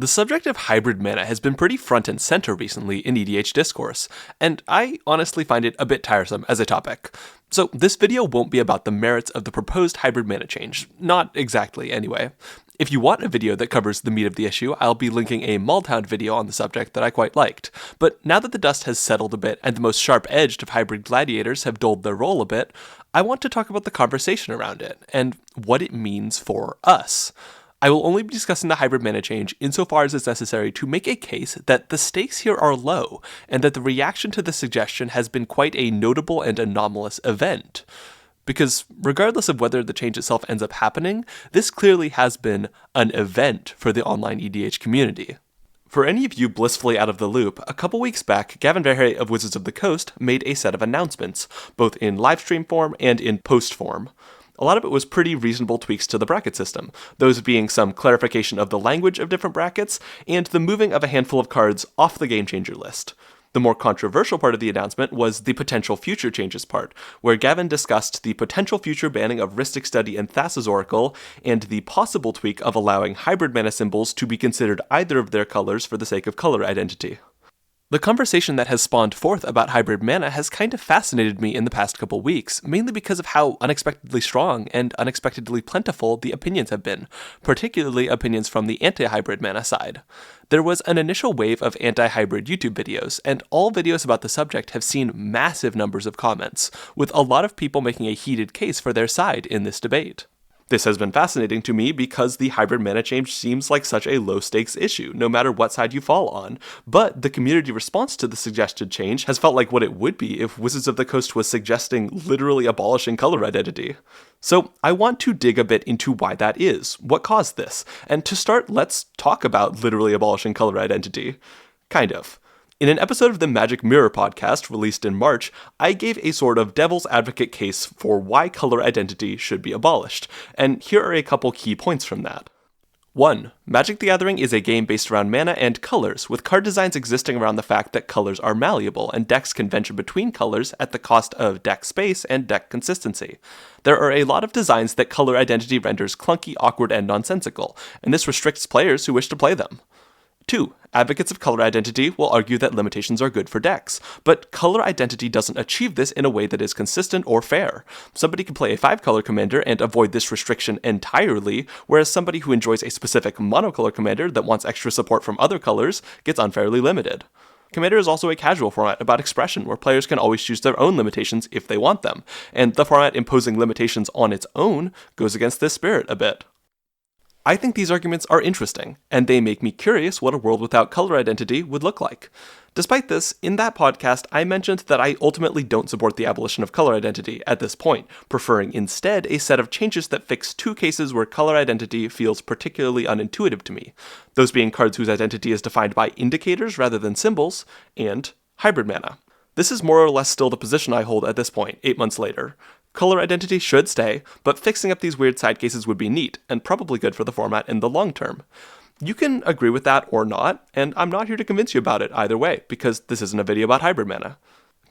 The subject of hybrid mana has been pretty front and center recently in EDH discourse, and I honestly find it a bit tiresome as a topic. So this video won't be about the merits of the proposed hybrid mana change. Not exactly, anyway. If you want a video that covers the meat of the issue, I'll be linking a Mulltown video on the subject that I quite liked. But now that the dust has settled a bit and the most sharp-edged of hybrid gladiators have dulled their role a bit, I want to talk about the conversation around it, and what it means for us. I will only be discussing the hybrid mana change insofar as it's necessary to make a case that the stakes here are low, and that the reaction to the suggestion has been quite a notable and anomalous event. Because regardless of whether the change itself ends up happening, this clearly has been an event for the online EDH community. For any of you blissfully out of the loop, a couple weeks back, Gavin of Wizards of the Coast made a set of announcements, both in livestream form and in post form. A lot of it was pretty reasonable tweaks to the bracket system, those being some clarification of the language of different brackets, and the moving of a handful of cards off the Game Changer list. The more controversial part of the announcement was the potential future changes part, where Gavin discussed the potential future banning of Rhystic Study and Thassa's Oracle, and the possible tweak of allowing hybrid mana symbols to be considered either of their colors for the sake of color identity. The conversation that has spawned forth about hybrid mana has kind of fascinated me in the past couple weeks, mainly because of how unexpectedly strong and unexpectedly plentiful the opinions have been, particularly opinions from the anti-hybrid mana side. There was an initial wave of anti-hybrid YouTube videos, and all videos about the subject have seen massive numbers of comments, with a lot of people making a heated case for their side in this debate. This has been fascinating to me because the hybrid mana change seems like such a low-stakes issue, no matter what side you fall on, but the community response to the suggested change has felt like what it would be if Wizards of the Coast was suggesting literally abolishing color identity. So I want to dig a bit into why that is, what caused this, and to start, let's talk about literally abolishing color identity. Kind of. In an episode of the Magic Mirror podcast released in March, I gave a sort of devil's advocate case for why color identity should be abolished, and here are a couple key points from that. 1. Magic the Gathering is a game based around mana and colors, with card designs existing around the fact that colors are malleable, and decks can venture between colors at the cost of deck space and deck consistency. There are a lot of designs that color identity renders clunky, awkward, and nonsensical, and this restricts players who wish to play them. 2. Advocates of color identity will argue that limitations are good for decks, but color identity doesn't achieve this in a way that is consistent or fair. Somebody can play a 5-color commander and avoid this restriction entirely, whereas somebody who enjoys a specific monocolor commander that wants extra support from other colors gets unfairly limited. Commander is also a casual format about expression, where players can always choose their own limitations if they want them, and the format imposing limitations on its own goes against this spirit a bit. I think these arguments are interesting, and they make me curious what a world without color identity would look like. Despite this, in that podcast, I mentioned that I ultimately don't support the abolition of color identity at this point, preferring instead a set of changes that fix two cases where color identity feels particularly unintuitive to me, those being cards whose identity is defined by indicators rather than symbols, and hybrid mana. This is more or less still the position I hold at this point, 8 months later. Color identity should stay, but fixing up these weird side cases would be neat, and probably good for the format in the long term. You can agree with that or not, and I'm not here to convince you about it either way, because this isn't a video about hybrid mana.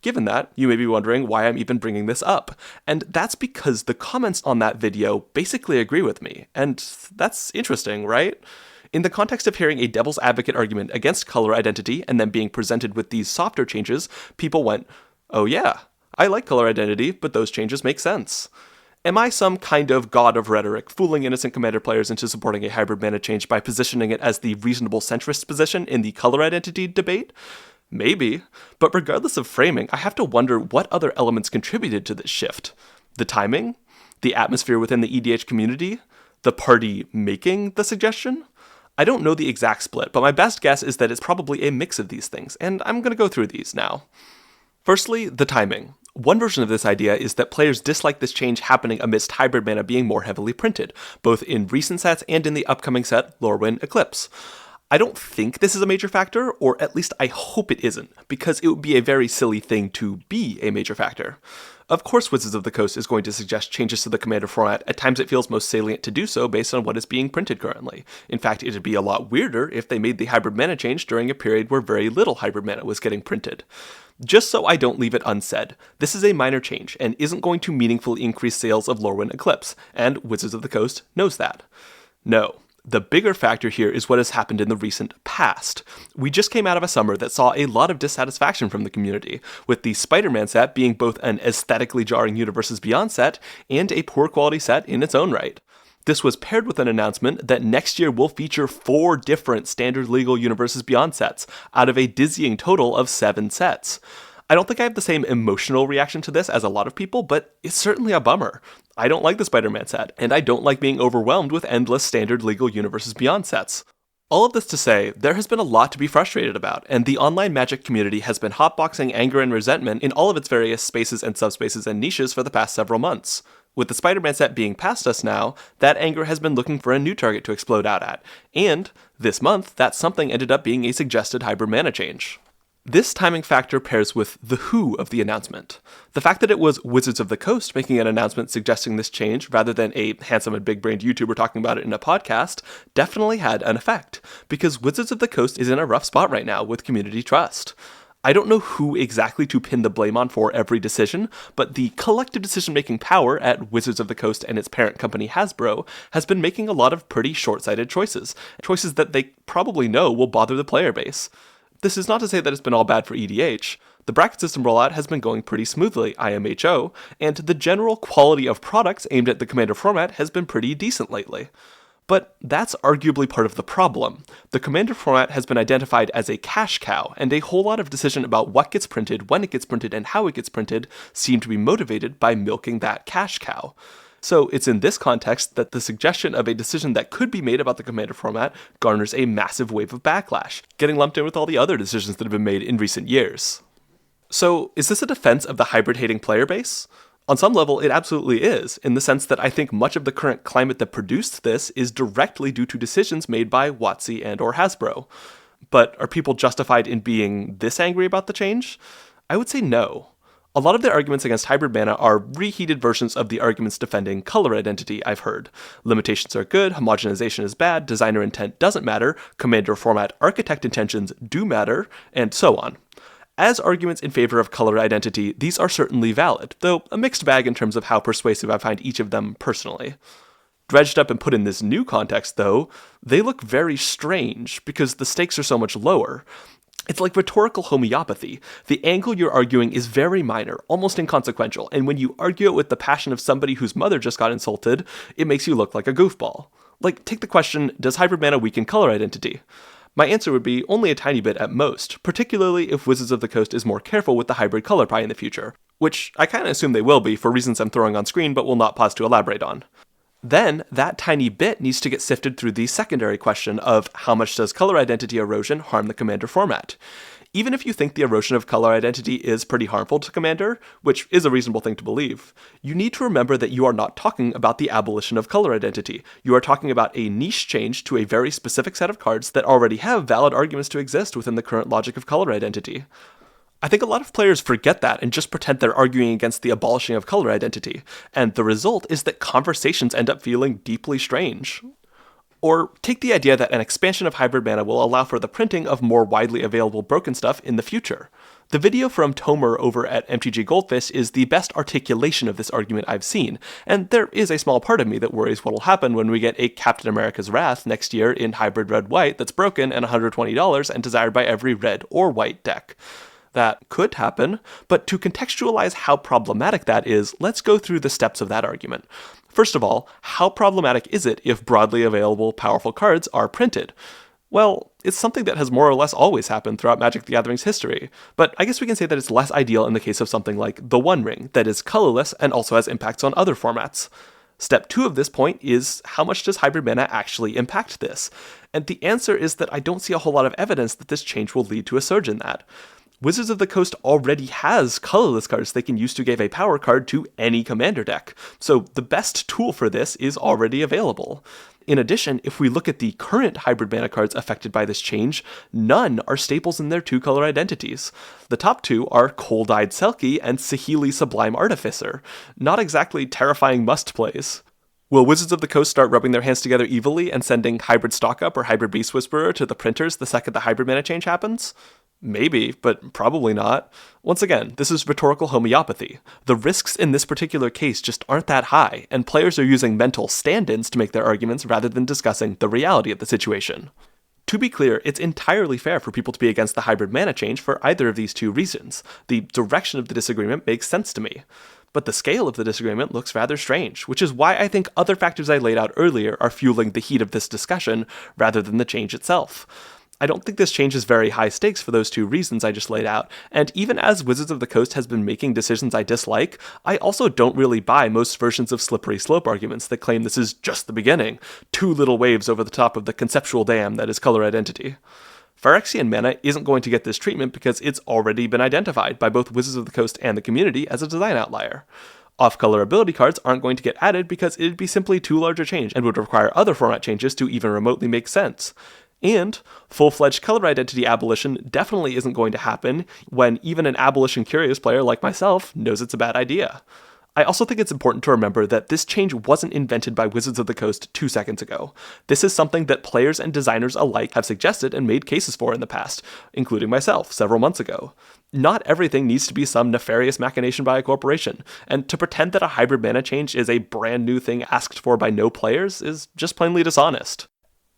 Given that, you may be wondering why I'm even bringing this up, and that's because the comments on that video basically agree with me, and that's interesting, right? In the context of hearing a devil's advocate argument against color identity and then being presented with these softer changes, people went, oh yeah, I like color identity, but those changes make sense. Am I some kind of god of rhetoric, fooling innocent Commander players into supporting a hybrid mana change by positioning it as the reasonable centrist position in the color identity debate? Maybe, but regardless of framing, I have to wonder what other elements contributed to this shift. The timing? The atmosphere within the EDH community? The party making the suggestion? I don't know the exact split, but my best guess is that it's probably a mix of these things, and I'm going to go through these now. Firstly, the timing. One version of this idea is that players dislike this change happening amidst hybrid mana being more heavily printed, both in recent sets and in the upcoming set, Lorwyn Eclipse. I don't think this is a major factor, or at least I hope it isn't, because it would be a very silly thing to be a major factor. Of course Wizards of the Coast is going to suggest changes to the Commander format at times it feels most salient to do so based on what is being printed currently. In fact, it'd be a lot weirder if they made the hybrid mana change during a period where very little hybrid mana was getting printed. Just so I don't leave it unsaid, this is a minor change and isn't going to meaningfully increase sales of Lorwyn Eclipse, and Wizards of the Coast knows that. No, The bigger factor here is what has happened in the recent past. We just came out of a summer that saw a lot of dissatisfaction from the community, with the Spider-Man set being both an aesthetically jarring Universes Beyond set and a poor quality set in its own right. This was paired with an announcement that next year will feature 4 different standard legal Universes Beyond sets, out of a dizzying total of 7 sets. I don't think I have the same emotional reaction to this as a lot of people, but it's certainly a bummer. I don't like the Spider-Man set, and I don't like being overwhelmed with endless standard legal Universes Beyond sets. All of this to say, there has been a lot to be frustrated about, and the online Magic community has been hotboxing anger and resentment in all of its various spaces and subspaces and niches for the past several months. With the Spider-Man set being past us now, that anger has been looking for a new target to explode out at, and this month, that something ended up being a suggested hybrid mana change. This timing factor pairs with the who of the announcement. The fact that it was Wizards of the Coast making an announcement suggesting this change rather than a handsome and big-brained YouTuber talking about it in a podcast definitely had an effect, because Wizards of the Coast is in a rough spot right now with community trust. I don't know who exactly to pin the blame on for every decision, but the collective decision-making power at Wizards of the Coast and its parent company Hasbro has been making a lot of pretty short-sighted choices that they probably know will bother the player base. This is not to say that it's been all bad for EDH. The bracket system rollout has been going pretty smoothly, IMHO, and the general quality of products aimed at the Commander format has been pretty decent lately. But that's arguably part of the problem. The Commander format has been identified as a cash cow, and a whole lot of decision about what gets printed, when it gets printed, and how it gets printed seem to be motivated by milking that cash cow. So it's in this context that the suggestion of a decision that could be made about the Commander format garners a massive wave of backlash, getting lumped in with all the other decisions that have been made in recent years. So is this a defense of the hybrid-hating player base? On some level, it absolutely is, in the sense that I think much of the current climate that produced this is directly due to decisions made by WotC and or Hasbro. But are people justified in being this angry about the change? I would say no. A lot of the arguments against hybrid mana are reheated versions of the arguments defending color identity I've heard. Limitations are good, homogenization is bad, designer intent doesn't matter, commander format architect intentions do matter, and so on. As arguments in favor of color identity, these are certainly valid, though a mixed bag in terms of how persuasive I find each of them personally. Dredged up and put in this new context, though, they look very strange because the stakes are so much lower. It's like rhetorical homeopathy. The angle you're arguing is very minor, almost inconsequential, and when you argue it with the passion of somebody whose mother just got insulted, it makes you look like a goofball. Like, take the question, does hybrid mana weaken color identity? My answer would be only a tiny bit at most, particularly if Wizards of the Coast is more careful with the hybrid color pie in the future, which I kinda assume they will be for reasons I'm throwing on screen but will not pause to elaborate on. Then, that tiny bit needs to get sifted through the secondary question of how much does color identity erosion harm the Commander format? Even if you think the erosion of color identity is pretty harmful to Commander, which is a reasonable thing to believe, you need to remember that you are not talking about the abolition of color identity. You are talking about a niche change to a very specific set of cards that already have valid arguments to exist within the current logic of color identity. I think a lot of players forget that and just pretend they're arguing against the abolishing of color identity, and the result is that conversations end up feeling deeply strange. Or take the idea that an expansion of hybrid mana will allow for the printing of more widely available broken stuff in the future. The video from Tomer over at MTG Goldfish is the best articulation of this argument I've seen, and there is a small part of me that worries what will happen when we get a Captain America's Wrath next year in hybrid red-white that's broken and $120 and desired by every red or white deck. That could happen, but to contextualize how problematic that is, let's go through the steps of that argument. First of all, how problematic is it if broadly available powerful cards are printed? Well, it's something that has more or less always happened throughout Magic the Gathering's history, but I guess we can say that it's less ideal in the case of something like the One Ring, that is colorless and also has impacts on other formats. Step 2 of this point is, how much does hybrid mana actually impact this? And the answer is that I don't see a whole lot of evidence that this change will lead to a surge in that. Wizards of the Coast already has colorless cards they can use to give a power card to any commander deck, so the best tool for this is already available. In addition, if we look at the current hybrid mana cards affected by this change, none are staples in their 2-color identities. The top 2 are Cold-Eyed Selkie and Saheeli Sublime Artificer, not exactly terrifying must-plays. Will Wizards of the Coast start rubbing their hands together evilly and sending Hybrid Stock-Up or Hybrid Beast Whisperer to the printers the second the hybrid mana change happens? Maybe, but probably not. Once again, this is rhetorical homeopathy. The risks in this particular case just aren't that high, and players are using mental stand-ins to make their arguments rather than discussing the reality of the situation. To be clear, it's entirely fair for people to be against the hybrid mana change for either of these two reasons. The direction of the disagreement makes sense to me. But the scale of the disagreement looks rather strange, which is why I think other factors I laid out earlier are fueling the heat of this discussion rather than the change itself. I don't think this change is very high stakes for those two reasons I just laid out, and even as Wizards of the Coast has been making decisions I dislike, I also don't really buy most versions of slippery slope arguments that claim this is just the beginning, two little waves over the top of the conceptual dam that is color identity. Phyrexian mana isn't going to get this treatment because it's already been identified by both Wizards of the Coast and the community as a design outlier. Off-color ability cards aren't going to get added because it'd be simply too large a change and would require other format changes to even remotely make sense. And full-fledged color identity abolition definitely isn't going to happen when even an abolition curious player like myself knows it's a bad idea. I also think it's important to remember that this change wasn't invented by Wizards of the Coast 2 seconds ago. This is something that players and designers alike have suggested and made cases for in the past, including myself several months ago. Not everything needs to be some nefarious machination by a corporation, and to pretend that a hybrid mana change is a brand new thing asked for by no players is just plainly dishonest.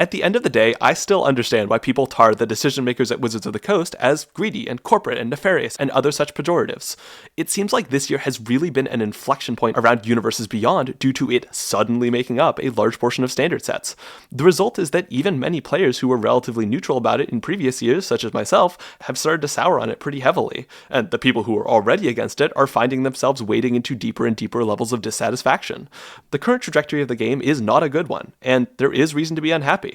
At the end of the day, I still understand why people tar the decision makers at Wizards of the Coast as greedy and corporate and nefarious and other such pejoratives. It seems like this year has really been an inflection point around Universes Beyond due to it suddenly making up a large portion of standard sets. The result is that even many players who were relatively neutral about it in previous years, such as myself, have started to sour on it pretty heavily, and the people who were already against it are finding themselves wading into deeper and deeper levels of dissatisfaction. The current trajectory of the game is not a good one, and there is reason to be unhappy.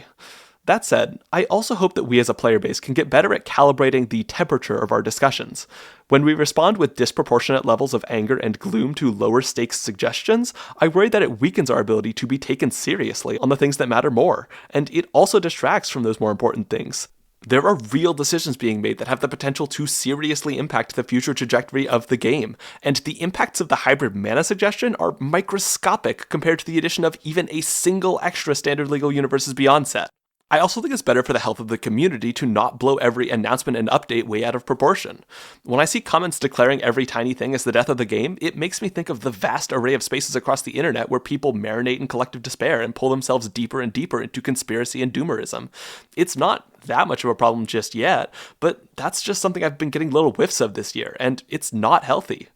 That said, I also hope that we as a player base can get better at calibrating the temperature of our discussions. When we respond with disproportionate levels of anger and gloom to lower stakes suggestions, I worry that it weakens our ability to be taken seriously on the things that matter more, and it also distracts from those more important things. There are real decisions being made that have the potential to seriously impact the future trajectory of the game, and the impacts of the hybrid mana suggestion are microscopic compared to the addition of even a single extra standard legal Universes Beyond set. I also think it's better for the health of the community to not blow every announcement and update way out of proportion. When I see comments declaring every tiny thing as the death of the game, it makes me think of the vast array of spaces across the internet where people marinate in collective despair and pull themselves deeper and deeper into conspiracy and doomerism. It's not that much of a problem just yet, but that's just something I've been getting little whiffs of this year, and it's not healthy.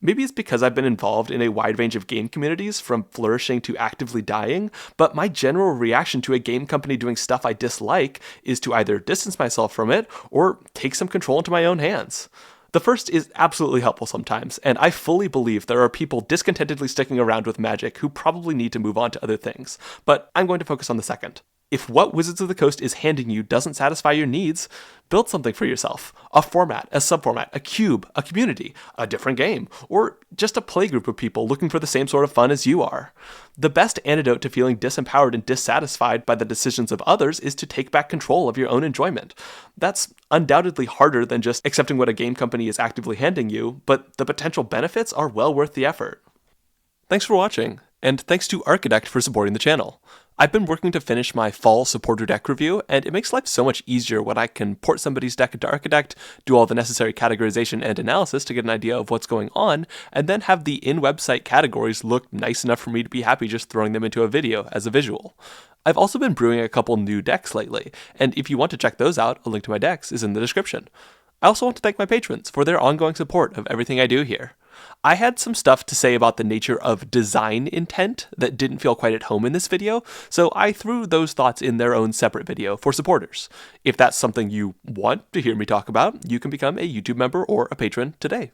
Maybe it's because I've been involved in a wide range of game communities, from flourishing to actively dying, but my general reaction to a game company doing stuff I dislike is to either distance myself from it or take some control into my own hands. The first is absolutely helpful sometimes, and I fully believe there are people discontentedly sticking around with Magic who probably need to move on to other things, but I'm going to focus on the second. If what Wizards of the Coast is handing you doesn't satisfy your needs, build something for yourself. A format, a subformat, a cube, a community, a different game, or just a playgroup of people looking for the same sort of fun as you are. The best antidote to feeling disempowered and dissatisfied by the decisions of others is to take back control of your own enjoyment. That's undoubtedly harder than just accepting what a game company is actively handing you, but the potential benefits are well worth the effort. Thanks for watching, and thanks to Architect for supporting the channel. I've been working to finish my fall supporter deck review, and it makes life so much easier when I can port somebody's deck into Architect, do all the necessary categorization and analysis to get an idea of what's going on, and then have the in-website categories look nice enough for me to be happy just throwing them into a video as a visual. I've also been brewing a couple new decks lately, and if you want to check those out, a link to my decks is in the description. I also want to thank my patrons for their ongoing support of everything I do here. I had some stuff to say about the nature of design intent that didn't feel quite at home in this video, so I threw those thoughts in their own separate video for supporters. If that's something you want to hear me talk about, you can become a YouTube member or a patron today.